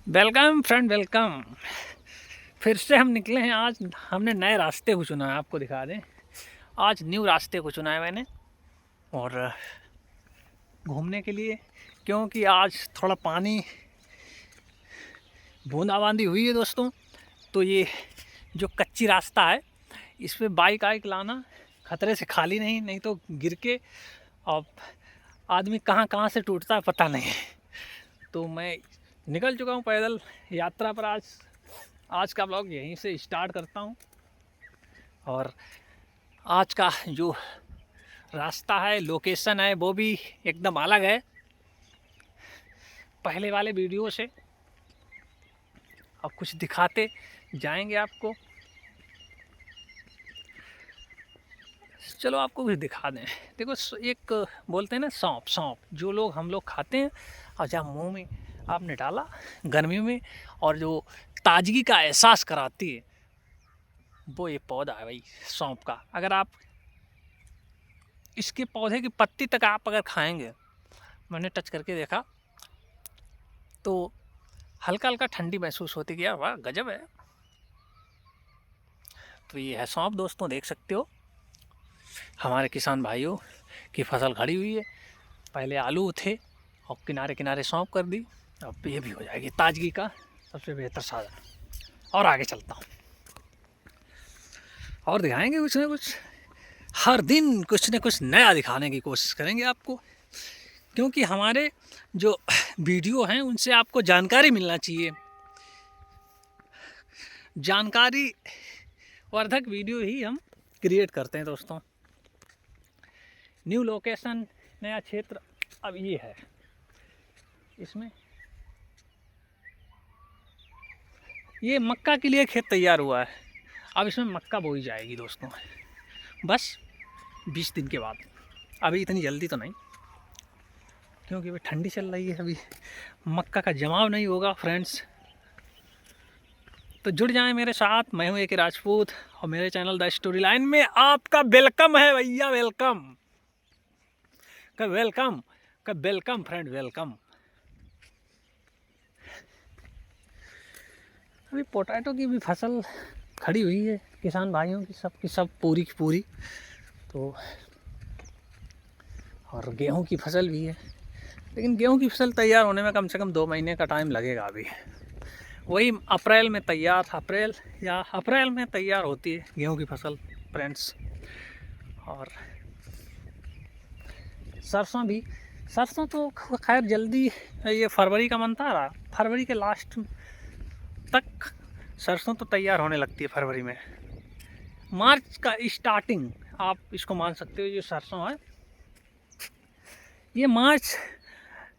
Welcome friend welcome. फिर से हम निकले हैं। आज हमने नए रास्ते को चुना है, आपको दिखा दें। आज न्यू रास्ते को चुना है मैंने, और घूमने के लिए, क्योंकि आज थोड़ा पानी बूंदाबांदी हुई है दोस्तों। तो ये जो कच्ची रास्ता है, इस पर बाइक आइक लाना खतरे से खाली नहीं तो गिर के और आदमी कहाँ कहाँ से टूटता है पता नहीं। तो मैं निकल चुका हूँ पैदल यात्रा पर। आज का ब्लॉग यहीं से स्टार्ट करता हूँ। और आज का जो रास्ता है, लोकेशन है, वो भी एकदम अलग है पहले वाले वीडियो से। अब कुछ दिखाते जाएंगे आपको। चलो आपको भी दिखा दें। देखो, एक बोलते हैं ना सौंफ, जो हम लोग खाते हैं, और जब मुंह में आपने डाला गर्मियों में, और जो ताजगी का एहसास कराती है, वो ये पौधा है भाई, सौंफ का। अगर आप इसके पौधे की पत्ती तक आप अगर खाएंगे, मैंने टच करके देखा तो हल्का हल्का ठंडी महसूस होती है। वाह गजब है। तो ये है सौंफ दोस्तों, देख सकते हो। हमारे किसान भाइयों की फसल खड़ी हुई है। पहले आलू थे और किनारे किनारे सौंफ कर दी। अब ये भी हो जाएगी ताजगी का सबसे बेहतर साधन। और आगे चलता हूँ और दिखाएंगे कुछ ना कुछ। हर दिन कुछ न कुछ नया दिखाने की कोशिश करेंगे आपको, क्योंकि हमारे जो वीडियो हैं उनसे आपको जानकारी मिलना चाहिए। जानकारी वर्धक वीडियो ही हम क्रिएट करते हैं दोस्तों। न्यू लोकेशन, नया क्षेत्र। अब ये है, इसमें ये मक्का के लिए खेत तैयार हुआ है। अब इसमें मक्का बोई जाएगी दोस्तों, बस 20 दिन के बाद। अभी इतनी जल्दी तो नहीं, क्योंकि अभी ठंडी चल रही है, अभी मक्का का जमाव नहीं होगा फ्रेंड्स। तो जुड़ जाएं मेरे साथ। मैं हूं एक राजपूत, और मेरे चैनल द स्टोरी लाइन में आपका वेलकम है भैया। वेलकम का वेलकम फ्रेंड, वेलकम। अभी पोटैटो की भी फसल खड़ी हुई है किसान भाइयों की सब पूरी की पूरी। तो और गेहूं की फसल भी है, लेकिन गेहूं की फसल तैयार होने में कम से कम 2 महीने का टाइम लगेगा। अभी वही अप्रैल में तैयार होती है गेहूं की फसल फ्रेंड्स। और सरसों तो खैर जल्दी, ये फरवरी का मंथ आ रहा, फरवरी के लास्ट तक सरसों तो तैयार होने लगती है। फरवरी में, मार्च का स्टार्टिंग आप इसको मान सकते हो। ये सरसों है, ये मार्च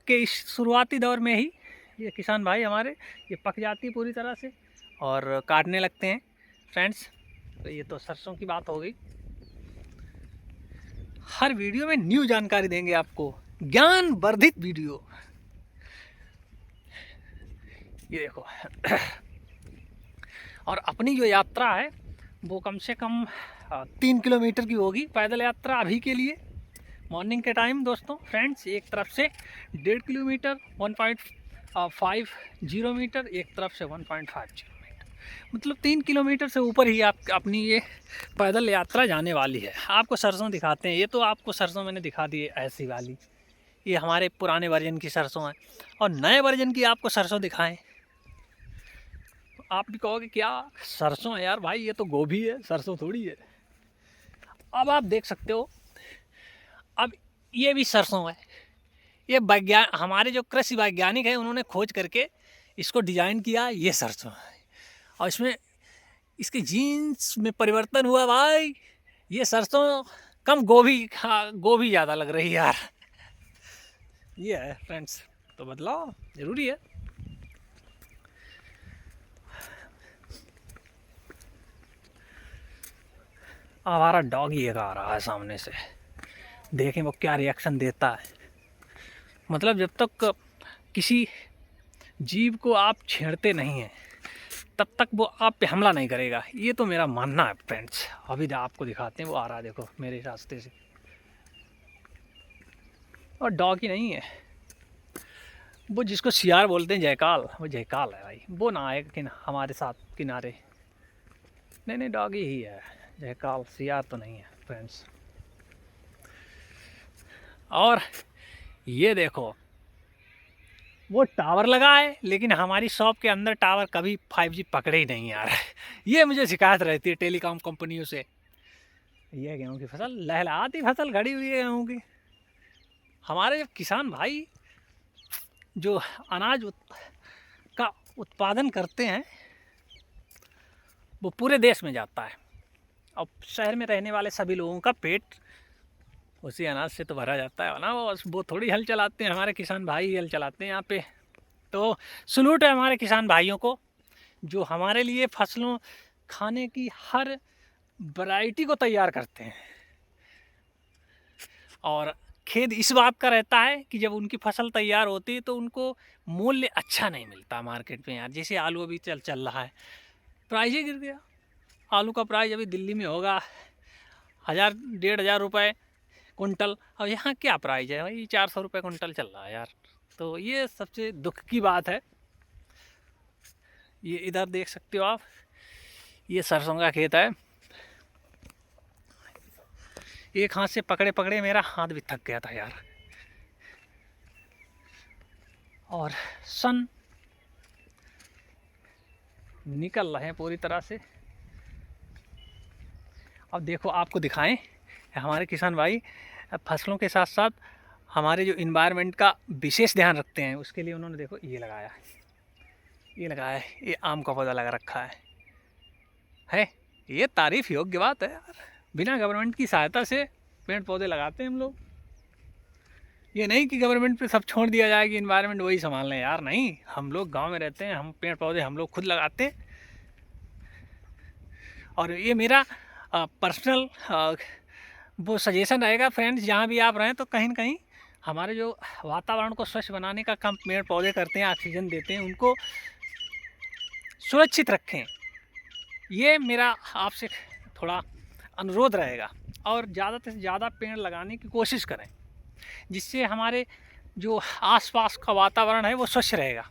के इस शुरुआती दौर में ही ये किसान भाई हमारे ये पक जाती है पूरी तरह से, और काटने लगते हैं फ्रेंड्स। तो ये तो सरसों की बात हो गई। हर वीडियो में न्यू जानकारी देंगे आपको, ज्ञान वर्धित वीडियो। ये देखो और अपनी जो यात्रा है वो कम से कम 3 किलोमीटर की होगी पैदल यात्रा अभी के लिए, मॉर्निंग के टाइम दोस्तों फ्रेंड्स। एक तरफ से 1.5 किलोमीटर 1.50 मीटर, एक तरफ से 1.50 मीटर, मतलब 3 किलोमीटर से ऊपर ही आप अपनी ये पैदल यात्रा जाने वाली है। आपको सरसों दिखाते हैं। ये तो आपको सरसों मैंने दिखा दी है ऐसी वाली, ये हमारे पुराने वर्जन की सरसों है। और नए वर्जन की आपको सरसों दिखाएं, आप भी कहोगे क्या सरसों है यार भाई, ये तो गोभी है, सरसों थोड़ी है। अब आप देख सकते हो, अब ये भी सरसों है। ये हमारे जो कृषि वैज्ञानिक हैं उन्होंने खोज करके इसको डिजाइन किया, ये सरसों है। और इसमें इसके जीन्स में परिवर्तन हुआ भाई। ये सरसों कम गोभी, हाँ गोभी ज़्यादा लग रही है यार। ये है फ्रेंड्स, तो बदलाव ज़रूरी है। हमारा डॉग ये आ रहा है सामने से, देखें वो क्या रिएक्शन देता है। मतलब जब तक किसी जीव को आप छेड़ते नहीं हैं तब तक वो आप पे हमला नहीं करेगा, ये तो मेरा मानना है फ्रेंड्स। अभी आपको दिखाते हैं, वो आ रहा है देखो मेरे रास्ते से। और डॉग ही नहीं है, वो जिसको सियार बोलते हैं जयकाल, वो जयकाल है भाई, वो ना आए हमारे साथ किनारे। नहीं नहीं, डॉगी ही है जयकाल, सियार तो नहीं है फ्रेंड्स। और ये देखो, वो टावर लगा है लेकिन हमारी शॉप के अंदर टावर कभी 5G पकड़े ही नहीं आ रहा है। ये मुझे शिकायत रहती है टेलीकॉम कंपनियों से। ये गेहूँ की फसल, लहलहाती फसल खड़ी हुई है गेहूँ की। हमारे जब किसान भाई जो अनाज का उत्पादन करते हैं वो पूरे देश में जाता है। अब शहर में रहने वाले सभी लोगों का पेट उसी अनाज से तो भरा जाता है ना। वो थोड़ी हल चलाते हैं, हमारे किसान भाई ही हल चलाते हैं यहाँ पे। तो सलूट है हमारे किसान भाइयों को जो हमारे लिए फसलों खाने की हर वैरायटी को तैयार करते हैं। और खेद इस बात का रहता है कि जब उनकी फसल तैयार होती है तो उनको मूल्य अच्छा नहीं मिलता मार्केट में यार। जैसे आलू अभी चल रहा है, प्राइस ही गिर गया। आलू का प्राइस अभी दिल्ली में होगा 1000-1500 रुपये कुंटल, और यहाँ क्या प्राइस है भाई, 400 रुपये कुंटल चल रहा है यार। तो ये सबसे दुख की बात है। ये इधर देख सकते हो आप, ये सरसों का खेत है। एक हाथ से पकड़े पकड़े मेरा हाथ भी थक गया था यार। और सन निकल रहे हैं पूरी तरह से। अब देखो, आपको दिखाएं, हमारे किसान भाई फसलों के साथ साथ हमारे जो इन्वायरमेंट का विशेष ध्यान रखते हैं, उसके लिए उन्होंने देखो ये लगाया है, ये आम का पौधा लगा रखा है। ये तारीफ योग्य बात है यार। बिना गवर्नमेंट की सहायता से पेड़ पौधे लगाते हैं हम लोग। ये नहीं कि गवर्नमेंट पे सब छोड़ दिया जाए कि इन्वायरमेंट वही संभाल लें यार, नहीं। हम लोग गांव में रहते हैं, हम पेड़ पौधे हम लोग खुद लगाते हैं। और ये मेरा पर्सनल वो सजेशन रहेगा फ्रेंड्स, जहाँ भी आप रहें तो कहीं ना कहीं हमारे जो वातावरण को स्वच्छ बनाने का काम पेड़ पौधे करते हैं, ऑक्सीजन देते हैं, उनको सुरक्षित रखें। ये मेरा आपसे थोड़ा अनुरोध रहेगा। और ज़्यादा से ज़्यादा पेड़ लगाने की कोशिश करें, जिससे हमारे जो आसपास का वातावरण है वो स्वच्छ रहेगा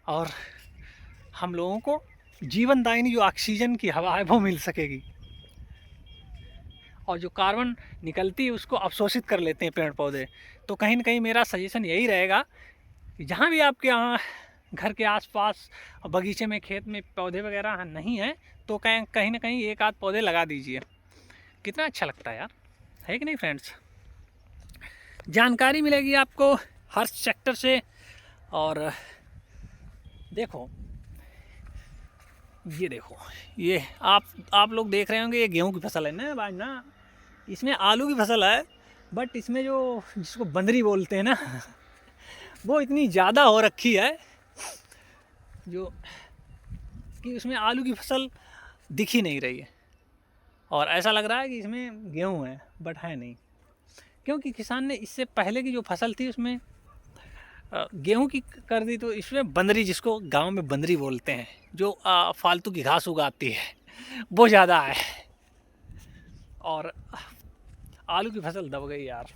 और हम लोगों को जीवनदायिनी जो ऑक्सीजन की हवा है वो मिल सकेगी। और जो कार्बन निकलती है उसको अवशोषित कर लेते हैं पेड़ पौधे। तो कहीं ना कहीं मेरा सजेशन यही रहेगा कि जहाँ भी आपके यहाँ घर के आसपास बगीचे में, खेत में पौधे वगैरह नहीं हैं तो कहीं ना कहीं एक आध पौधे लगा दीजिए। कितना अच्छा लगता है यार, है कि नहीं फ्रेंड्स। जानकारी मिलेगी आपको हर सेक्टर से। और देखो, ये देखो, ये आप लोग देख रहे होंगे, ये गेहूं की फसल है ना भाई ना। इसमें आलू की फसल है, बट इसमें जो जिसको बंदरी बोलते हैं ना वो इतनी ज़्यादा हो रखी है जो कि उसमें आलू की फसल दिख ही नहीं रही है। और ऐसा लग रहा है कि इसमें गेहूं है, बट है नहीं। क्योंकि किसान ने इससे पहले की जो फसल थी उसमें गेहूं की कर दी, तो इसमें बंदरी, जिसको गांव में बंदरी बोलते हैं, जो फालतू की घास उगाती है, वो ज़्यादा है। और आलू की फसल दब गई यार।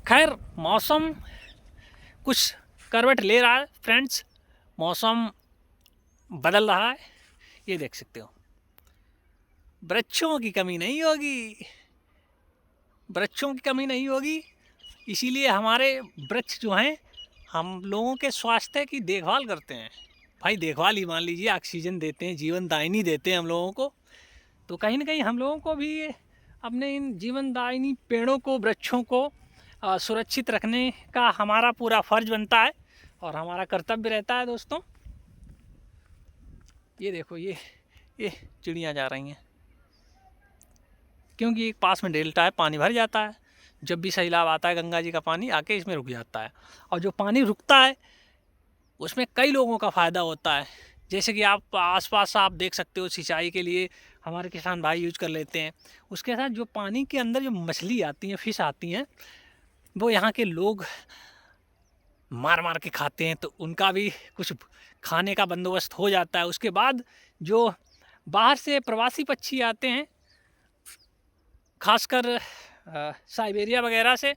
खैर, मौसम कुछ करवट ले रहा है फ्रेंड्स, मौसम बदल रहा है। ये देख सकते हो, वृक्षों की कमी नहीं होगी, वृक्षों की कमी नहीं होगी। इसीलिए हमारे वृक्ष जो हैं हम लोगों के स्वास्थ्य की देखभाल करते हैं भाई। देखभाल ही मान लीजिए, ऑक्सीजन देते हैं, जीवनदायिनी देते हैं हम लोगों को। तो कहीं ना कहीं हम लोगों को भी अपने इन जीवनदायिनी पेड़ों को, वृक्षों को सुरक्षित रखने का हमारा पूरा फर्ज बनता है और हमारा कर्तव्य रहता है दोस्तों। ये देखो, ये चिड़ियाँ जा रही हैं, क्योंकि एक पास में डेल्टा है, पानी भर जाता है। जब भी सैलाब आता है, गंगा जी का पानी आके इसमें रुक जाता है। और जो पानी रुकता है उसमें कई लोगों का फ़ायदा होता है। जैसे कि आप आसपास आप देख सकते हो, सिंचाई के लिए हमारे किसान भाई यूज कर लेते हैं। उसके साथ जो पानी के अंदर जो मछली आती हैं, फिश आती हैं, वो यहाँ के लोग मार मार के खाते हैं, तो उनका भी कुछ खाने का बंदोबस्त हो जाता है। उसके बाद जो बाहर से प्रवासी पक्षी आते हैं, खासकर साइबेरिया वगैरह से,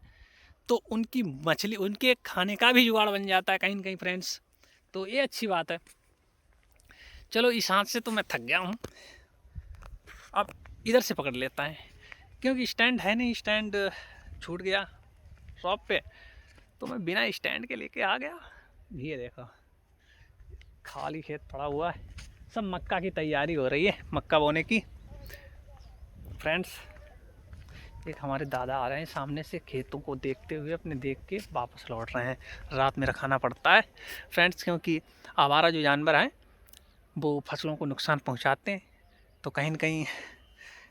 तो उनकी मछली, उनके खाने का भी जुगाड़ बन जाता है कहीं न कहीं फ्रेंड्स। तो ये अच्छी बात है। चलो इस हाथ से तो मैं थक गया हूँ, अब इधर से पकड़ लेता है, क्योंकि स्टैंड है नहीं, स्टैंड छूट गया शॉप पे, तो मैं बिना स्टैंड के लेके आ गया। ये देखो खाली खेत पड़ा हुआ है, सब मक्का की तैयारी हो रही है, मक्का बोने की फ्रेंड्स। एक हमारे दादा आ रहे हैं सामने से, खेतों को देखते हुए अपने देख के वापस लौट रहे हैं। रात में रखाना पड़ता है फ्रेंड्स, क्योंकि आवारा जो जानवर हैं वो फसलों को नुकसान पहुंचाते हैं। तो कहीं न कहीं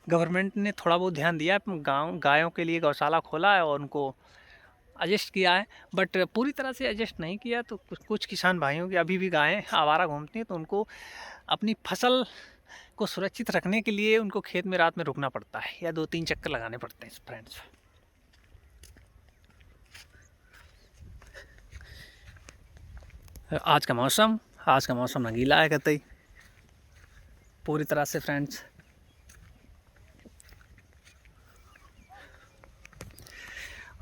गवर्नमेंट ने थोड़ा बहुत ध्यान दिया है, गायों के लिए गौशाला खोला है और उनको एडजस्ट किया है, बट पूरी तरह से एडजस्ट नहीं किया। तो कुछ किसान भाइयों की अभी भी गायें आवारा घूमती हैं, तो उनको अपनी फसल को सुरक्षित रखने के लिए उनको खेत में रात में रुकना पड़ता है, या 2-3 चक्कर लगाने पड़ते हैं फ्रेंड्स। आज का मौसम रंगीला है कतई पूरी तरह से फ्रेंड्स।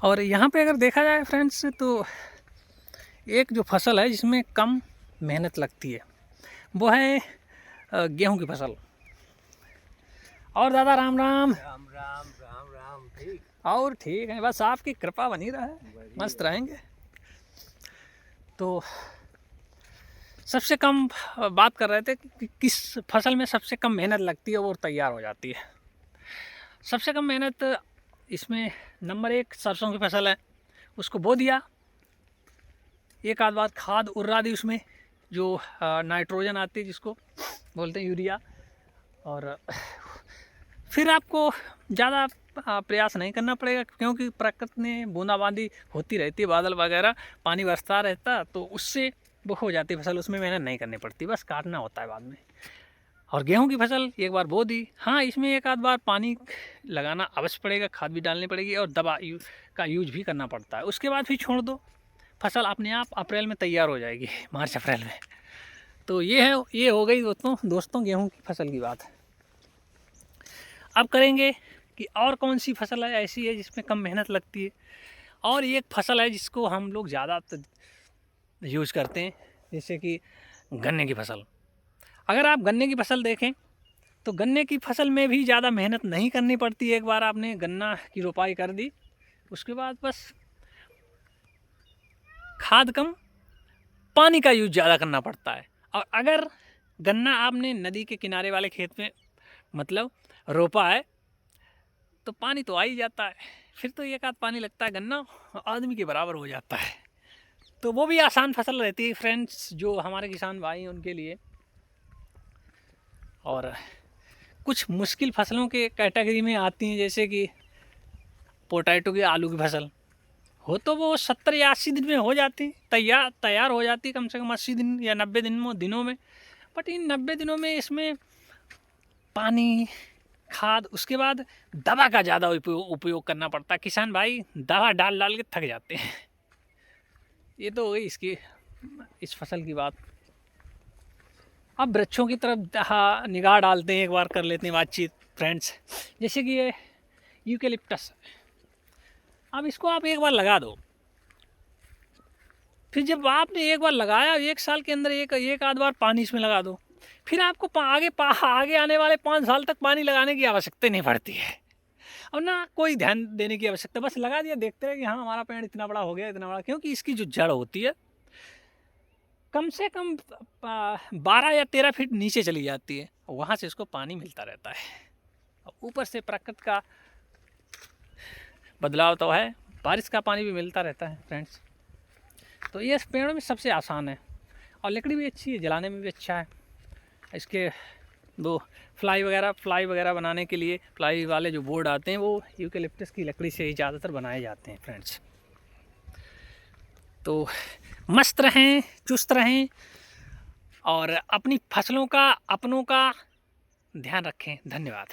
और यहाँ पे अगर देखा जाए फ्रेंड्स, तो एक जो फसल है जिसमें कम मेहनत लगती है वो है गेहूं की फसल। और दादा राम राम। राम राम राम राम। ठीक और ठीक है, बस आपकी कृपा बनी रहे, मस्त रहेंगे। तो सबसे कम बात कर रहे थे कि किस फसल में सबसे कम मेहनत लगती है और तैयार हो जाती है। सबसे कम मेहनत इसमें नंबर 1 सरसों की फसल है। उसको बो दिया, एक आध बार खाद उर्रा दी उसमें, जो नाइट्रोजन आती है जिसको बोलते हैं यूरिया, और फिर आपको ज़्यादा प्रयास नहीं करना पड़ेगा, क्योंकि प्रकृति में बूंदाबांदी होती रहती है, बादल वगैरह पानी बरसता रहता, तो उससे वो हो जाती है फसल, उसमें मेहनत नहीं करनी पड़ती, बस काटना होता है बाद में। और गेहूं की फसल एक बार बो दी, हाँ इसमें एक आध बार पानी लगाना अवश्य पड़ेगा, खाद भी डालनी पड़ेगी और दवा का यूज भी करना पड़ता है। उसके बाद फिर छोड़ दो, फसल अपने आप अप्रैल में तैयार हो जाएगी, मार्च अप्रैल में। तो ये हो गई दोस्तों गेहूं की फसल की बात। अब करेंगे कि और कौन सी फसल है ऐसी है जिसमें कम मेहनत लगती है। और एक फसल है जिसको हम लोग ज़्यादा यूज़ करते हैं, जैसे कि गन्ने की फसल। अगर आप गन्ने की फसल देखें तो गन्ने की फसल में भी ज़्यादा मेहनत नहीं करनी पड़ती। एक बार आपने गन्ना की रोपाई कर दी, उसके बाद बस खाद कम, पानी का यूज ज़्यादा करना पड़ता है। और अगर गन्ना आपने नदी के किनारे वाले खेत में मतलब रोपा है तो पानी तो आ ही जाता है, फिर तो एक आध पानी लगता है, गन्ना आदमी के बराबर हो जाता है। तो वो भी आसान फसल रहती है फ्रेंड्स, जो हमारे किसान भाई हैं उनके लिए। और कुछ मुश्किल फसलों के कैटेगरी में आती हैं, जैसे कि पोटैटो की, आलू की फसल हो तो वो 70 या 80 दिन में हो जाती, तैयार हो जाती, कम से कम 80 दिन या 90 दिनों में। बट इन 90 दिनों में इसमें पानी, खाद, उसके बाद दवा का ज़्यादा उपयोग करना पड़ता है। किसान भाई दवा डाल के थक जाते हैं। ये तो हो गई इस फसल की बात। अब वृक्षों की तरफ निगाह डालते हैं, एक बार कर लेते हैं बातचीत फ्रेंड्स। जैसे कि ये यूकेलिप्टस, अब इसको आप एक बार लगा दो, फिर जब आपने एक बार लगाया, 1 साल के अंदर एक आध बार पानी इसमें लगा दो, फिर आपको आगे आने वाले 5 साल तक पानी लगाने की आवश्यकता नहीं पड़ती है, और ना कोई ध्यान देने की आवश्यकता, बस लगा दिया, देखते रहे कि हाँ हमारा पेड़ इतना बड़ा हो गया, इतना बड़ा। क्योंकि इसकी जो जड़ होती है कम से कम 12 या 13 फीट नीचे चली जाती है, वहाँ से इसको पानी मिलता रहता है। ऊपर से प्रकृति का बदलाव तो है, बारिश का पानी भी मिलता रहता है फ्रेंड्स। तो ये पेड़ों में सबसे आसान है, और लकड़ी भी अच्छी है, जलाने में भी अच्छा है। इसके वो फ्लाई वगैरह बनाने के लिए फ्लाई वाले जो बोर्ड आते हैं वो यूकेलिप्टस की लकड़ी से ही ज़्यादातर बनाए जाते हैं फ्रेंड्स। तो मस्त रहें, चुस्त रहें, और अपनी फसलों का, अपनों का ध्यान रखें। धन्यवाद।